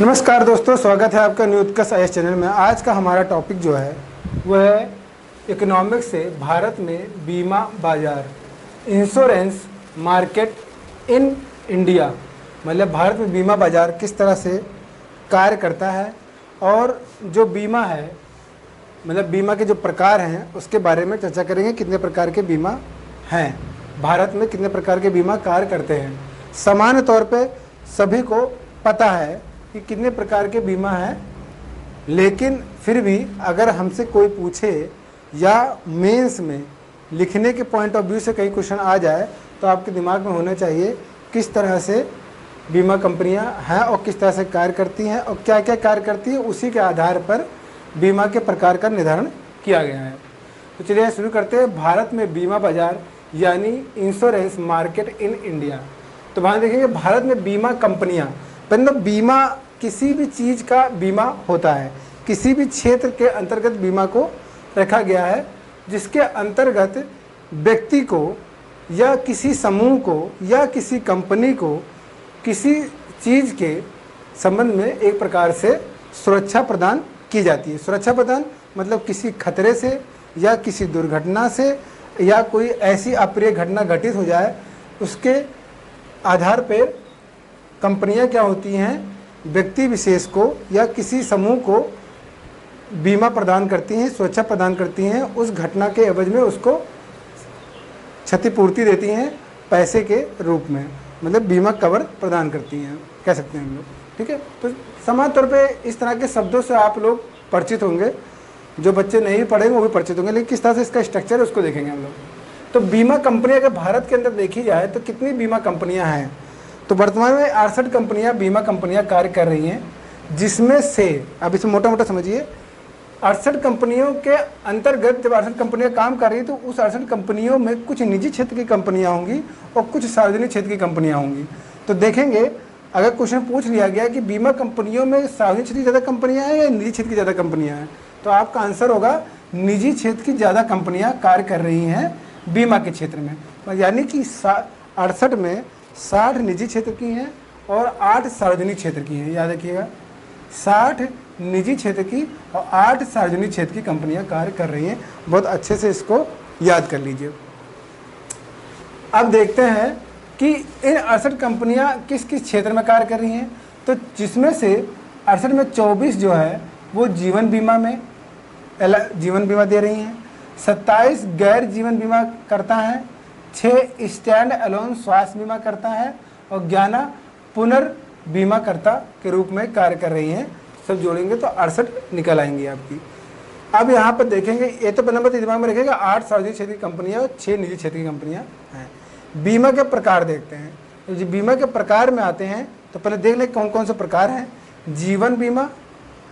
नमस्कार दोस्तों, स्वागत है आपका न्यू उत्कर्ष आईएएस चैनल में। आज का हमारा टॉपिक जो है वह है इकोनॉमिक्स से भारत में बीमा बाजार, इंश्योरेंस मार्केट इन इंडिया। मतलब भारत में बीमा बाजार किस तरह से कार्य करता है और जो बीमा है, मतलब बीमा के जो प्रकार हैं उसके बारे में चर्चा करेंगे। कितने प्रकार के बीमा हैं भारत में, कितने प्रकार के बीमा कार्य करते हैं। सामान्य तौर पे सभी को पता है कि कितने प्रकार के बीमा हैं, लेकिन फिर भी अगर हमसे कोई पूछे या मेंस में लिखने के पॉइंट ऑफ व्यू से कई क्वेश्चन आ जाए तो आपके दिमाग में होना चाहिए किस तरह से बीमा कंपनियां हैं और किस तरह से कार्य करती हैं और क्या क्या कार्य करती है। उसी के आधार पर बीमा के प्रकार का निर्धारण किया गया है। तो चलिए शुरू करते हैं। भारत में बीमा बाजार यानी इंश्योरेंस मार्केट इन इंडिया। तो वहाँ देखेंगे भारत में बीमा कंपनियां, मतलब बीमा किसी भी चीज़ का बीमा होता है, किसी भी क्षेत्र के अंतर्गत बीमा को रखा गया है जिसके अंतर्गत व्यक्ति को या किसी समूह को या किसी कंपनी को किसी चीज़ के संबंध में एक प्रकार से सुरक्षा प्रदान की जाती है। सुरक्षा प्रदान मतलब किसी खतरे से या किसी दुर्घटना से या कोई ऐसी अप्रिय घटना घटित हो जाए उसके आधार पर कंपनियां क्या होती हैं, व्यक्ति विशेष को या किसी समूह को बीमा प्रदान करती हैं, सुरक्षा प्रदान करती हैं। उस घटना के एवज में उसको क्षतिपूर्ति देती हैं पैसे के रूप में, मतलब बीमा कवर प्रदान करती हैं, कह सकते हैं हम लोग। ठीक है, तो सामान्य तौर पे इस तरह के शब्दों से आप लोग परिचित होंगे। जो बच्चे नहीं पढ़ेंगे वो भी परिचित होंगे, लेकिन किस तरह से इसका स्ट्रक्चर है उसको देखेंगे हम लोग। तो बीमा कंपनियाँ अगर भारत के अंदर देखी जाए तो कितनी बीमा कंपनियाँ हैं, तो वर्तमान में 68 कंपनियां बीमा कंपनियां कार्य कर रही हैं, जिसमें से अब इसे मोटा मोटा समझिए 68 कंपनियों के अंतर्गत जब 68 कंपनियां काम कर रही हैं तो उस 68 कंपनियों में कुछ निजी क्षेत्र की कंपनियां होंगी और कुछ सार्वजनिक क्षेत्र की कंपनियां होंगी। तो देखेंगे अगर क्वेश्चन पूछ लिया गया कि बीमा कंपनियों में सार्वजनिक क्षेत्र की ज़्यादा कंपनियाँ हैं या निजी क्षेत्र की ज़्यादा कंपनियाँ हैं, तो आपका आंसर होगा निजी क्षेत्र की ज़्यादा कंपनियाँ कार्य कर रही हैं बीमा के क्षेत्र में। यानी कि 68 में 60 निजी क्षेत्र की हैं और 8 सार्वजनिक क्षेत्र की हैं। याद रखिएगा, 60 निजी क्षेत्र की और 8 सार्वजनिक क्षेत्र की कंपनियां कार्य कर रही हैं। बहुत अच्छे से इसको याद कर लीजिए। अब देखते हैं कि इन 68 कंपनियां किस किस क्षेत्र में कार्य कर रही हैं। तो जिसमें से 68 में 24 जो है वो जीवन बीमा में जीवन बीमा दे रही हैं, 27 गैर जीवन बीमा करता है, 6 स्टैंड अलोन स्वास्थ्य बीमा करता है और 11 पुनर्बीमाकर्ता के रूप में कार्य कर रही हैं। सब जोड़ेंगे तो 68 निकल आएंगी आपकी। अब यहाँ पर देखेंगे, ये तो नंबर दिमाग में रखेगा, 8 सार्वजनिक क्षेत्र की कंपनियाँ और 6 निजी क्षेत्र की कंपनियाँ हैं। बीमा के प्रकार देखते हैं। तो जो बीमा के प्रकार में आते हैं तो पहले देख लें कौन कौन से प्रकार हैं। जीवन बीमा,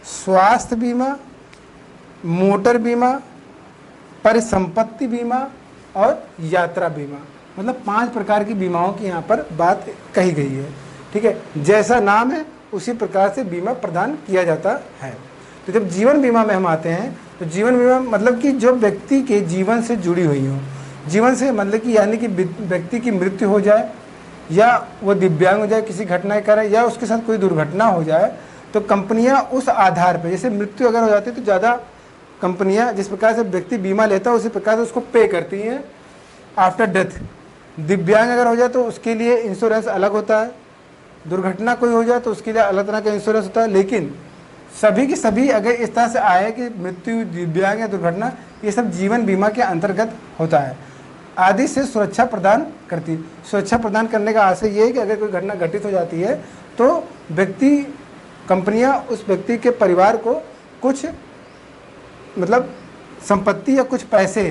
स्वास्थ्य बीमा, मोटर बीमा, परिसंपत्ति बीमा और यात्रा बीमा। मतलब 5 प्रकार की बीमाओं की यहाँ पर बात कही गई है। ठीक है, जैसा नाम है उसी प्रकार से बीमा प्रदान किया जाता है। तो जब जीवन बीमा में हम आते हैं तो जीवन बीमा मतलब कि जो व्यक्ति के जीवन से जुड़ी हुई हो, जीवन से मतलब कि यानी कि व्यक्ति की मृत्यु हो जाए या वो दिव्यांग हो जाए, किसी घटना करे या उसके साथ कोई दुर्घटना हो जाए, तो कंपनियाँ उस आधार पर, जैसे मृत्यु अगर हो जाती है तो ज़्यादा कंपनियां जिस प्रकार से व्यक्ति बीमा लेता है उसी प्रकार से उसको पे करती हैं आफ्टर डेथ। दिव्यांग अगर हो जाए तो उसके लिए इंश्योरेंस अलग होता है, दुर्घटना कोई हो जाए तो उसके लिए अलग तरह का इंश्योरेंस होता है। लेकिन सभी की सभी अगर इस तरह से आए कि मृत्यु, दिव्यांग या दुर्घटना, ये सब जीवन बीमा के अंतर्गत होता है। आदि से सुरक्षा प्रदान करती है। सुरक्षा प्रदान करने का आशय ये है कि अगर कोई घटना घटित हो जाती है तो व्यक्ति, कंपनियाँ उस व्यक्ति के परिवार को कुछ मतलब संपत्ति या कुछ पैसे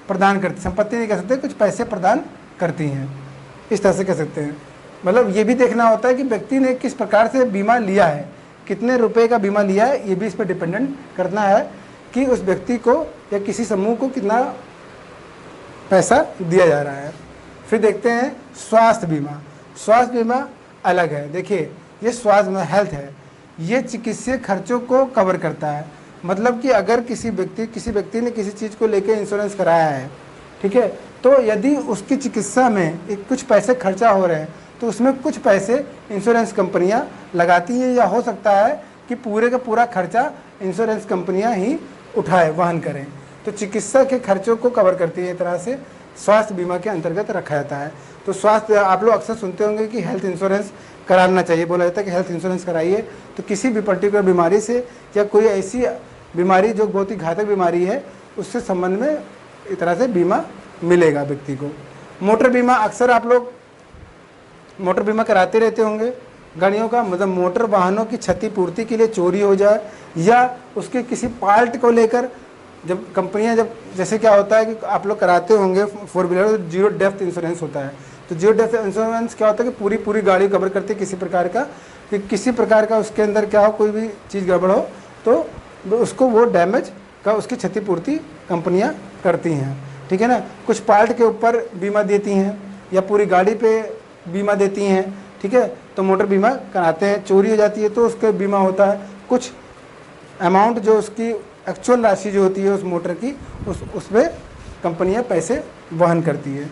प्रदान करती, संपत्ति नहीं कह सकते, कुछ पैसे प्रदान करती हैं, इस तरह से कह सकते हैं। मतलब ये भी देखना होता है कि व्यक्ति ने किस प्रकार से बीमा लिया है, कितने रुपए का बीमा लिया है, ये भी इस पर डिपेंडेंट करना है कि उस व्यक्ति को या किसी समूह को कितना पैसा दिया जा रहा है। फिर देखते हैं स्वास्थ्य बीमा। स्वास्थ्य बीमा अलग है। देखिए, ये स्वास्थ्य में हेल्थ है, ये चिकित्सीय खर्चों को कवर करता है। मतलब कि अगर किसी व्यक्ति ने किसी चीज़ को लेकर इंश्योरेंस कराया है, ठीक है, तो यदि उसकी चिकित्सा में कुछ पैसे खर्चा हो रहे हैं तो उसमें कुछ पैसे इंश्योरेंस कंपनियां लगाती हैं, या हो सकता है कि पूरे का पूरा खर्चा इंश्योरेंस कंपनियां ही उठाए, वहन करें। तो चिकित्सा के खर्चों को कवर करती है, एक तरह से स्वास्थ्य बीमा के अंतर्गत रखा जाता है। तो स्वास्थ्य, आप लोग अक्सर सुनते होंगे कि हेल्थ इंश्योरेंस कराना चाहिए, बोला जाता है कि हेल्थ इंश्योरेंस कराइए। तो किसी भी पर्टिकुलर बीमारी से या कोई ऐसी बीमारी जो बहुत ही घातक बीमारी है, उससे संबंध में एक तरह से बीमा मिलेगा व्यक्ति को। मोटर बीमा, अक्सर आप लोग मोटर बीमा कराते रहते होंगे। गाड़ियों का मतलब मोटर वाहनों की क्षतिपूर्ति के लिए चोरी हो जाए या उसके किसी पार्ट को लेकर, जब कंपनियां, जब जैसे क्या होता है कि आप लोग कराते होंगे 4 व्हीलर, तो जीरो डेप्थ इंश्योरेंस होता है। तो जीरो डेप्थ इंश्योरेंस क्या होता है कि पूरी गाड़ी कवर करती है किसी प्रकार का, कि किसी प्रकार का उसके अंदर क्या हो, कोई भी चीज़ गड़बड़ हो तो उसको वो डैमेज का उसकी क्षतिपूर्ति कंपनियां करती हैं, ठीक है ना। कुछ पार्ट के ऊपर बीमा देती हैं या पूरी गाड़ी पे बीमा देती हैं, ठीक है। तो मोटर बीमा कराते हैं, चोरी हो जाती है तो उसका बीमा होता है। कुछ अमाउंट जो उसकी एक्चुअल राशि जो होती है उस मोटर की, उस पर कंपनियां पैसे वहन करती है।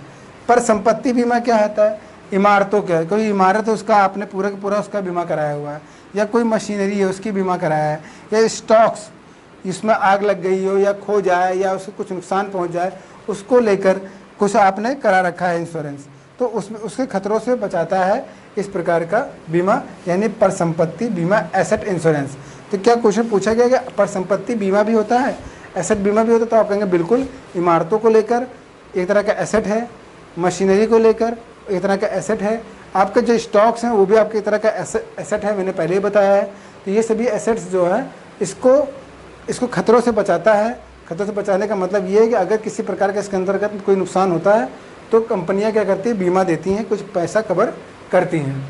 पर संपत्ति बीमा क्या होता है, इमारतों का, कोई इमारत है उसका आपने पूरा का पूरा उसका बीमा कराया हुआ है, या कोई मशीनरी है उसकी बीमा कराया है, या स्टॉक्स, इसमें आग लग गई हो या खो जाए या उसको कुछ नुकसान पहुंच जाए, उसको लेकर कुछ आपने करा रखा है इंश्योरेंस, तो उसमें उसके खतरों से बचाता है इस प्रकार का बीमा, यानी परिसंपत्ति बीमा, एसेट इंश्योरेंस। तो क्या क्वेश्चन पूछा गया कि परिसंपत्ति बीमा भी होता है, एसेट बीमा भी होता है? तो आप कहेंगे बिल्कुल, इमारतों को लेकर एक तरह का एसेट है, मशीनरी को लेकर एक तरह का एसेट है, आपके जो स्टॉक्स हैं वो भी आपके तरह का एसेट है, मैंने पहले ही बताया है। तो ये सभी एसेट्स जो है इसको खतरों से बचाता है। खतरों से बचाने का मतलब ये है कि अगर किसी प्रकार का इसके अंतर्गत कोई नुकसान होता है तो कंपनियां क्या करती है, बीमा देती हैं, कुछ पैसा कवर करती हैं।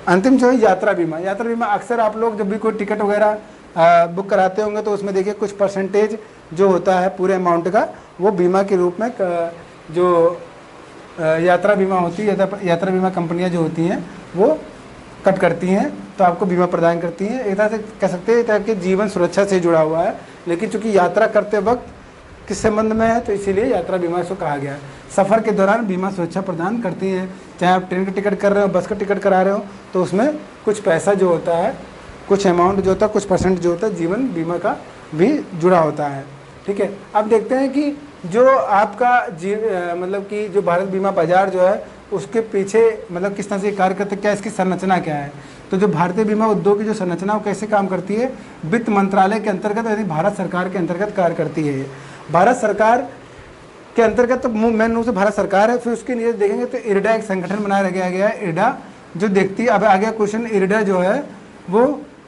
अंतिम जो है यात्रा बीमा। यात्रा बीमा अक्सर आप लोग जब भी कोई टिकट वगैरह बुक कराते होंगे तो उसमें देखिए कुछ परसेंटेज जो होता है पूरे अमाउंट का, वो बीमा के रूप में जो यात्रा बीमा होती है, यात्रा बीमा कंपनियां जो होती हैं वो कट करती हैं, तो आपको बीमा प्रदान करती हैं। एक तरह से कह सकते हैं ताकि जीवन सुरक्षा से जुड़ा हुआ है, लेकिन चूंकि यात्रा करते वक्त किस संबंध में है तो इसीलिए यात्रा बीमा इसको कहा गया है। सफ़र के दौरान बीमा सुरक्षा प्रदान करती है, चाहे आप ट्रेन का टिकट कर रहे हो, बस का टिकट करा रहे हो, तो उसमें कुछ पैसा जो होता है, कुछ अमाउंट जो होता है, कुछ परसेंट जो होता है जीवन बीमा का भी जुड़ा होता है, ठीक है। अब देखते हैं कि जो आपका मतलब कि जो भारत बीमा बाजार जो है उसके पीछे मतलब किस तरह से कार्य करते, क्या इसकी संरचना क्या है। तो जो भारतीय बीमा उद्योग की जो संरचना वो कैसे काम करती है, वित्त मंत्रालय के अंतर्गत यानी भारत सरकार के अंतर्गत कार्य करती है। भारत सरकार के अंतर्गत तो मेन रूप से भारत सरकार है। फिर उसके नीचे देखेंगे तो इरडा एक संगठन बनाया गया है, इरडा जो देखती है, अब आ गया क्वेश्चन, इरडा जो है वो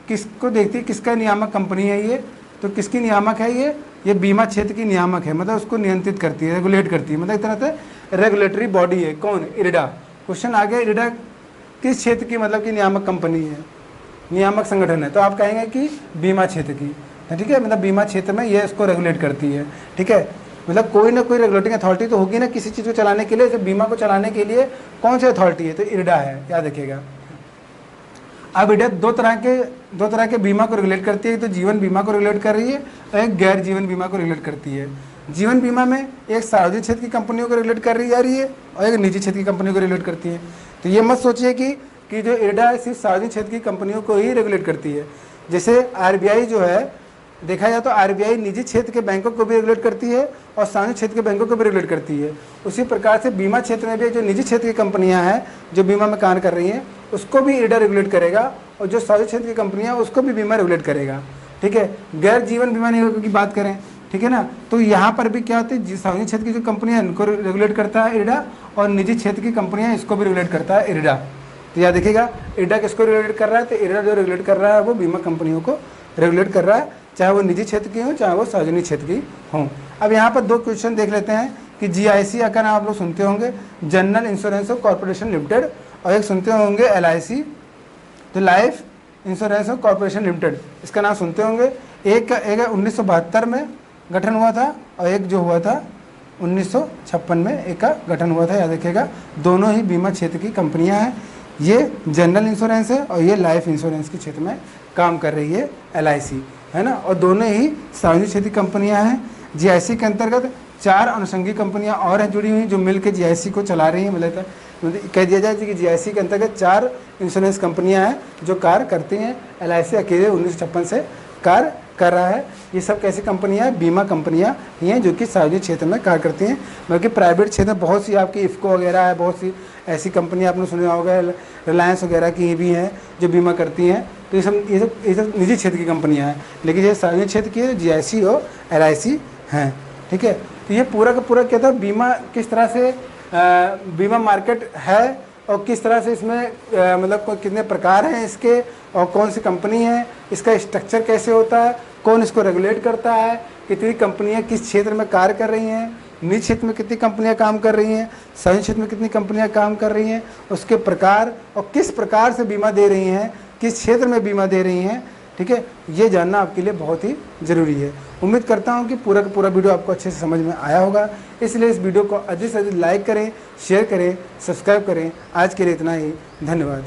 किसको देखती है, किसका नियामक कंपनी है ये, तो किसकी नियामक है ये बीमा क्षेत्र की नियामक है, मतलब उसको नियंत्रित करती है, रेगुलेट करती है, मतलब एक तरह से रेगुलेटरी बॉडी है। कौन? इरडा। क्वेश्चन आ गया इरडा किस क्षेत्र की मतलब कि नियामक कंपनी है, नियामक संगठन है, तो आप कहेंगे कि बीमा क्षेत्र की, ठीक है, मतलब बीमा क्षेत्र में ये इसको रेगुलेट करती है, ठीक है। मतलब कोई ना कोई रेगुलेटिंग अथॉरिटी तो होगी ना किसी चीज़ को चलाने के लिए, तो बीमा को चलाने के लिए कौन सी अथॉरिटी है, तो इरडा है, याद रखिएगा। अब इरडा दो तरह के बीमा को रेगुलेट करती है, तो जीवन बीमा को रेगुलेट कर रही है और एक गैर जीवन बीमा को रेगुलेट करती है। जीवन बीमा में एक सार्वजनिक क्षेत्र की कंपनियों को रेगुलेट कर रही जा रही है और एक निजी क्षेत्र की कंपनियों को रेगुलेट करती है। तो ये मत सोचिए कि जो इरडा है सिर्फ सार्वजनिक क्षेत्र की कंपनियों को ही रेगुलेट करती है। जैसे आरबीआई जो है, देखा जाए तो आरबीआई निजी क्षेत्र के बैंकों को भी रेगुलेट करती है और सार्वजनिक क्षेत्र के बैंकों को भी रेगुलेट करती है। उसी प्रकार से बीमा क्षेत्र में भी जो निजी क्षेत्र की कंपनियां हैं जो बीमा में कार्य कर रही हैं उसको भी इरडा रेगुलेट करेगा, और जो सार्वजनिक क्षेत्र की कंपनियां उसको भी बीमा रेगुलेट करेगा, ठीक है। गैर जीवन बीमा निगम की बात करें, ठीक है ना, तो यहाँ पर भी क्या होती है, सार्वजनिक क्षेत्र की जो कंपनियां इनको रेगुलेट करता है इरडा, और निजी क्षेत्र की कंपनियां इसको भी रेगुलेट करता है इरडा। तो याद देखिएगा इरडा किसको रेगुलेट कर रहा है, तो इरडा जो रेगुलेट कर रहा है वो बीमा कंपनियों को रेगुलेट कर रहा है, चाहे वो निजी क्षेत्र की हो चाहे वो सार्वजनिक क्षेत्र की हों। अब यहाँ पर दो क्वेश्चन देख लेते हैं कि जीआईसी का नाम आप लोग सुनते होंगे, जनरल इंश्योरेंस कॉर्पोरेशन लिमिटेड, और एक सुनते होंगे एलआईसी, तो लाइफ इंश्योरेंस कॉर्पोरेशन लिमिटेड, इसका नाम सुनते होंगे। एक 1972 में गठन हुआ था और एक जो हुआ था 1956 में एक का गठन हुआ था, याद रखिएगा। दोनों ही बीमा क्षेत्र की कंपनियां हैं, ये जनरल इंश्योरेंस है और ये लाइफ इंश्योरेंस के क्षेत्र में काम कर रही है एलआईसी, है ना, और दोनों ही सार्वजनिक क्षेत्र की कंपनियां हैं। जीआईसी के अंतर्गत 4 अनुषंगी कंपनियां और हैं जुड़ी हुई जो मिलकर जीआईसी को चला रही हैं, मतलब मतलब कह दिया जाए कि जीआईसी के अंतर्गत 4 इंश्योरेंस कंपनियां हैं जो कार्य करती हैं। LIC अकेले 1956 से कार्य कर रहा है। ये सब कैसी कंपनियां हैं? बीमा कंपनियां ही हैं जो कि सार्वजनिक क्षेत्र में कार्य करती हैं। बल्कि प्राइवेट क्षेत्र में बहुत सी आपकी इफ़को वगैरह है, बहुत सी ऐसी कंपनियां आपने सुना होगा, रिलायंस वगैरह की भी हैं जो बीमा करती हैं। तो ये सब निजी क्षेत्र की कंपनियां हैं, लेकिन ये सार्वजनिक क्षेत्र की जीआईसी और LIC हैं। ठीक है, तो ये पूरा का पूरा क्या था, बीमा किस तरह से बीमा मार्केट है और किस तरह से इसमें मतलब कितने प्रकार हैं इसके और कौन सी कंपनी है, इसका स्ट्रक्चर कैसे होता है, कौन इसको रेगुलेट करता है, कितनी कंपनियां किस क्षेत्र में कार्य कर रही हैं, निजी क्षेत्र में कितनी कंपनियां काम कर रही हैं, सार्वजनिक क्षेत्र में कितनी कंपनियां काम कर रही हैं, उसके प्रकार और किस प्रकार से बीमा दे रही हैं, किस क्षेत्र में बीमा दे रही हैं। ठीक है, ये जानना आपके लिए बहुत ही ज़रूरी है। उम्मीद करता हूँ कि पूरा का पूरा वीडियो आपको अच्छे से समझ में आया होगा। इसलिए इस वीडियो को अधिक से अधिक लाइक करें, शेयर करें, सब्सक्राइब करें। आज के लिए इतना ही, धन्यवाद।